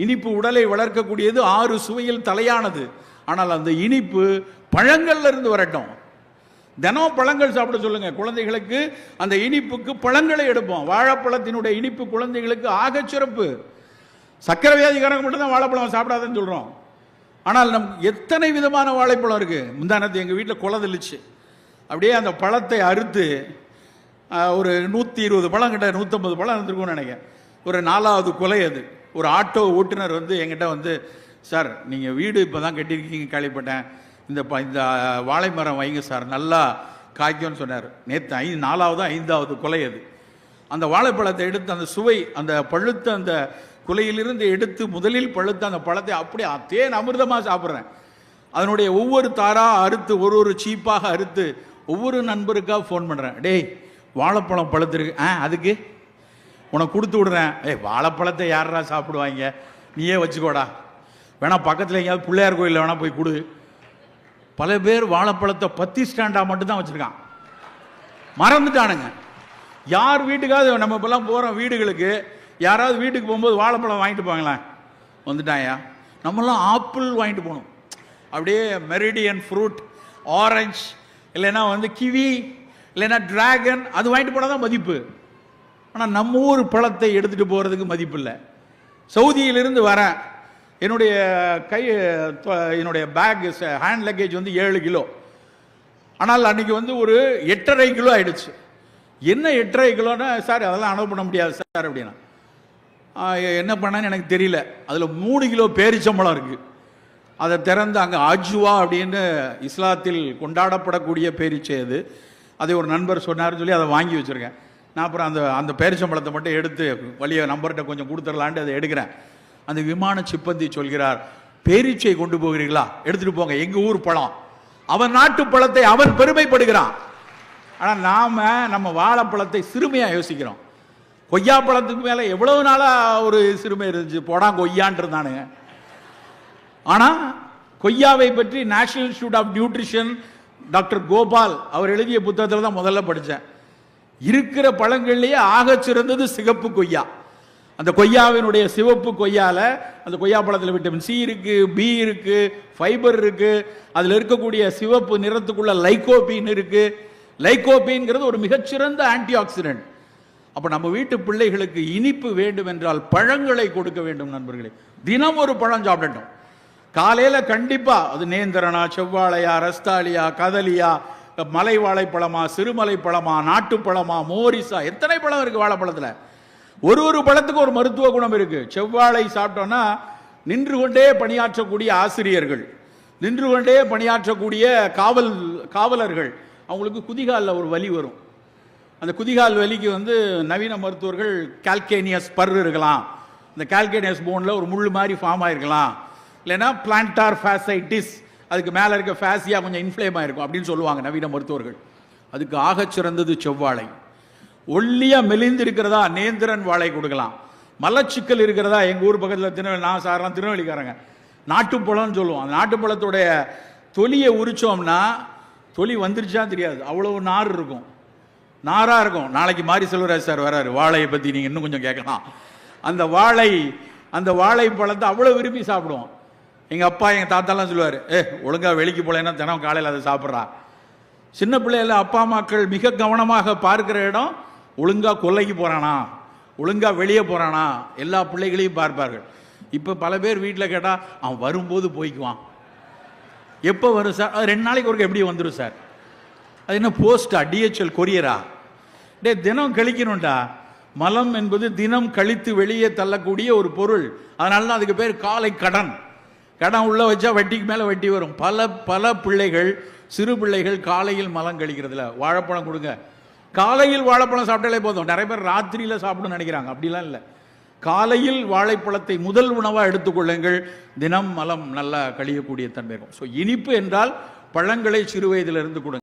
இனிப்பு உடலை வளர்க்கக்கூடியது, 6 சுவையில் தலையானது. ஆனால் அந்த இனிப்பு பழங்கள்ல இருந்து வரட்டும். தினம் பழங்கள் சாப்பிட சொல்லுங்க குழந்தைகளுக்கு. அந்த இனிப்புக்கு பழங்களை எடுப்போம். வாழைப்பழத்தினுடைய இனிப்பு குழந்தைகளுக்கு ஆகச் சிறப்பு. சக்கரை வியாதிக்காரங்க மட்டும்தான் வாழைப்பழம் சாப்பிடாதுன்னு சொல்றோம். ஆனால் எத்தனை விதமான வாழைப்பழம் இருக்கு. முந்தானத்து எங்க வீட்டில் குலை தெளிச்சு அப்படியே அந்த பழத்தை அறுத்து ஒரு 120 பழம் கிட்ட 150 பழம் இருந்திருக்கும்னு நினைக்கிறேன். ஒரு 4வது குலை அது. ஒரு ஆட்டோ ஓட்டுநர் என்கிட்ட சார் நீங்கள் வீடு இப்போ தான் கட்டியிருக்கீங்க கேள்விப்பட்டேன், இந்த வாழை மரம் வைங்க சார், நல்லா காய்க்கும்னு சொன்னார். நேற்று 4வது 5வது குலை அது. அந்த வாழைப்பழத்தை எடுத்து அந்த சுவை, அந்த பழுத்த அந்த குலையிலிருந்து எடுத்து முதலில் பழுத்த அந்த பழத்தை அப்படியே தேன் அமிர்தமாக சாப்பிட்றேன். அதனுடைய ஒவ்வொரு தாரா அறுத்து ஒரு சீப்பாக அறுத்து ஒவ்வொரு நண்பருக்காக ஃபோன் பண்ணுறேன். டேய் வாழைப்பழம் பழுத்திருக்கு, அதுக்கு உனக்கு கொடுத்து விடுறேன். வாழைப்பழத்தை யாரா சாப்பிடுவாங்க, நீயே வச்சுக்கோடா, வேணா பக்கத்தில் எங்கேயாவது பிள்ளையார் கோயிலில் வேணா போய் கொடு. பல பேர் வாழைப்பழத்தை 10 ஸ்டாண்டாக மட்டும்தான் வச்சுருக்கான், மறந்துட்டானுங்க. யார் வீட்டுக்காவது நம்ம இப்பெல்லாம் போகிறோம் வீடுகளுக்கு, யாராவது வீட்டுக்கு போகும்போது வாழைப்பழம் வாங்கிட்டு போங்களேன், வந்துட்டாயா. நம்மளாம் ஆப்பிள் வாங்கிட்டு போகணும், அப்படியே மெரிடியன் ஃப்ரூட், ஆரஞ்ச், இல்லைன்னா கிவி, இல்லைன்னா டிராகன், அது வாங்கிட்டு போனால் தான் மதிப்பு. ஆனால் நம்ம ஊர் பழத்தை எடுத்துகிட்டு போகிறதுக்கு மதிப்பு இல்லை. சவுதியிலிருந்து வரேன், என்னுடைய பேக் ஹேண்ட் லக்கேஜ் 7 கிலோ. ஆனால் அன்றைக்கி ஒரு 8.5 கிலோ ஆயிடுச்சு. என்ன 8.5 கிலோன்னா, சார் அதெல்லாம் அனுப்ப பண்ண முடியாது சார் அப்படின்னா. என்ன பண்ணான்னு எனக்கு தெரியல. அதில் 3 கிலோ பேரிச்சம்பழம் இருக்குது. அதை திறந்து அங்கே அஜ்வா அப்படின்னு இஸ்லாத்தில் கொண்டாடப்படக்கூடிய பேரிச்சை அது. அதை ஒரு நண்பர் சொன்னார்னு சொல்லி அதை வாங்கி வச்சுருக்கேன். நான் அப்புறம் அந்த பேரிச்சம்பழத்தை மட்டும் எடுத்து வழியை நம்பர்கிட்ட கொஞ்சம் கொடுத்துடலான்ட்டு அதை எடுக்கிறேன். அந்த விமான சிப்பந்தி சொல்கிறார், பேரீச்சை கொண்டு போகிறீர்களா, எடுத்துகிட்டு போங்க, எங்கள் ஊர் பழம். அவன் நாட்டு பழத்தை அவன் பெருமைப்படுகிறான். ஆனால் நம்ம வாழைப்பழத்தை சிறுமையாக யோசிக்கிறோம். கொய்யா பழத்துக்கு மேலே எவ்வளவு நாளாக ஒரு சிறுமை இருந்துச்சு, போடா கொய்யான் இருந்தானுங்க. ஆனால் கொய்யாவை பற்றி national institute of nutrition doctor Gopal அவர் எழுதிய புத்தகத்தில் தான் முதல்ல படித்தேன். இருக்கிற பழங்கள்லேயே ஆகச் சிறந்தது சிகப்பு கொய்யா. அந்த கொய்யாவினுடைய சிவப்பு கொய்யால அந்த கொய்யா பழத்தில் விட்டமின் சி இருக்கு, பி இருக்கு, ஃபைபர் இருக்கு. அதில் இருக்கக்கூடிய சிவப்பு நிறத்துக்குள்ள லைகோபீன் இருக்கு. லைகோபீன்கிறது ஒரு மிகச்சிறந்த ஆன்டி ஆக்சிடென்ட். அப்போ நம்ம வீட்டு பிள்ளைகளுக்கு இனிப்பு வேண்டும் என்றால் பழங்களை கொடுக்க வேண்டும் நண்பர்களே. தினம் ஒரு பழம் சாப்பிடட்டும். காலையில் கண்டிப்பா அது நேந்திரனா, செவ்வாழையா, ரஸ்தாலியா, கதலியா, மலை வாழைப்பழமா, சிறுமலை பழமா, நாட்டு பழமா, மோரிசா, எத்தனை பழம் இருக்கு வாழைப்பழத்தில். ஒரு பழத்துக்கு ஒரு மருத்துவ குணம் இருக்கு. செவ்வாழை சாப்பிட்டோம்னா நின்று கொண்டே பணியாற்றக்கூடிய ஆசிரியர்கள், நின்று கொண்டே பணியாற்றக்கூடிய காவலர்கள், அவங்களுக்கு குதிகாலில் ஒரு வலி வரும். அந்த குதிகால் வலிக்கு நவீன மருத்துவர்கள் கால்கேனியஸ் பர் இருக்கலாம், இந்த கால்கேனியஸ் போனில் ஒரு முள் மாதிரி ஃபார்ம் ஆயிருக்கலாம், இல்லைன்னா பிளான்டார் ஃபேசைட்டிஸ், அதுக்கு மேலே இருக்க ஃபேசியா கொஞ்சம் இன்ஃப்ளேம் ஆயிருக்கும் அப்படின்னு சொல்லுவாங்க நவீன மருத்துவர்கள். அதுக்கு ஆகச் சிறந்தது செவ்வாழை. ஒல்லியா மெலிந்து இருக்கிறதா நேந்திரன் வாழை கொடுக்கலாம். மலச்சிக்கல் இருக்கிறதா எங்கள் ஊர் பக்கத்தில் நான் சாரெலாம் திருநெல்வேலிக்காரங்க நாட்டுப்பழம்னு சொல்லுவோம். அந்த நாட்டுப்பழத்துடைய தொலியை உரிச்சோம்னா தொலி வந்துருச்சா தெரியாது, அவ்வளவு நார் இருக்கும், நாராக இருக்கும். நாளைக்கு மாரி செல்வராஜ் சார் வராரு, வாழையை பற்றி நீங்கள் இன்னும் கொஞ்சம் கேட்கலாம். அந்த வாழை பழத்தை அவ்வளோ விரும்பி சாப்பிடுவோம். எங்கள் அப்பா எங்கள் தாத்தாலாம் சொல்லுவார், ஒழுங்காக வெளிக்கு போலேன்னா தினம் காலையில் அதை சாப்பிட்றா. சின்ன பிள்ளைகள அப்பா அம்மாக்கள் மிக கவனமாக பார்க்கிற இடம், ஒழுங்காக கொல்லைக்கு போகிறானா, ஒழுங்காக வெளியே போகிறானா, எல்லா பிள்ளைகளையும் பார்ப்பார்கள். இப்போ பல பேர் வீட்டில் கேட்டால் அவன் வரும்போது போய்க்குவான். எப்போ வரும் சார்? அது 2 நாளைக்கு ஒருக்க எப்படி வந்துடும் சார்? அது என்ன போஸ்டா, டிஹெச்எல் கொரியரா? தினம் கழிக்கணும்டா. மலம் என்பது தினம் கழித்து வெளியே தள்ளக்கூடிய ஒரு பொருள். அதனால தான் அதுக்கு பேர் காலை கடன். கடன் உள்ள வச்சா வட்டிக்கு மேலே வட்டி வரும். பல பிள்ளைகள், சிறு பிள்ளைகள் காலையில் மலம் கழிக்கிறதுல. வாழைப்பழம் கொடுங்க, காலையில் வாழைப்பழம் சாப்பிட்டாலே போதும். நிறைய பேர் ராத்திரியில் சாப்பிடணும்னு நினைக்கிறாங்க, அப்படிலாம் இல்லை. காலையில் வாழைப்பழத்தை முதல் உணவாக எடுத்துக்கொள்ளுங்கள். தினம் மலம் நல்லா கழியக்கூடிய தன்மை இருக்கும். ஸோ இனிப்பு என்றால் பழங்களை சிறு வயதிலிருந்து கொடுங்க.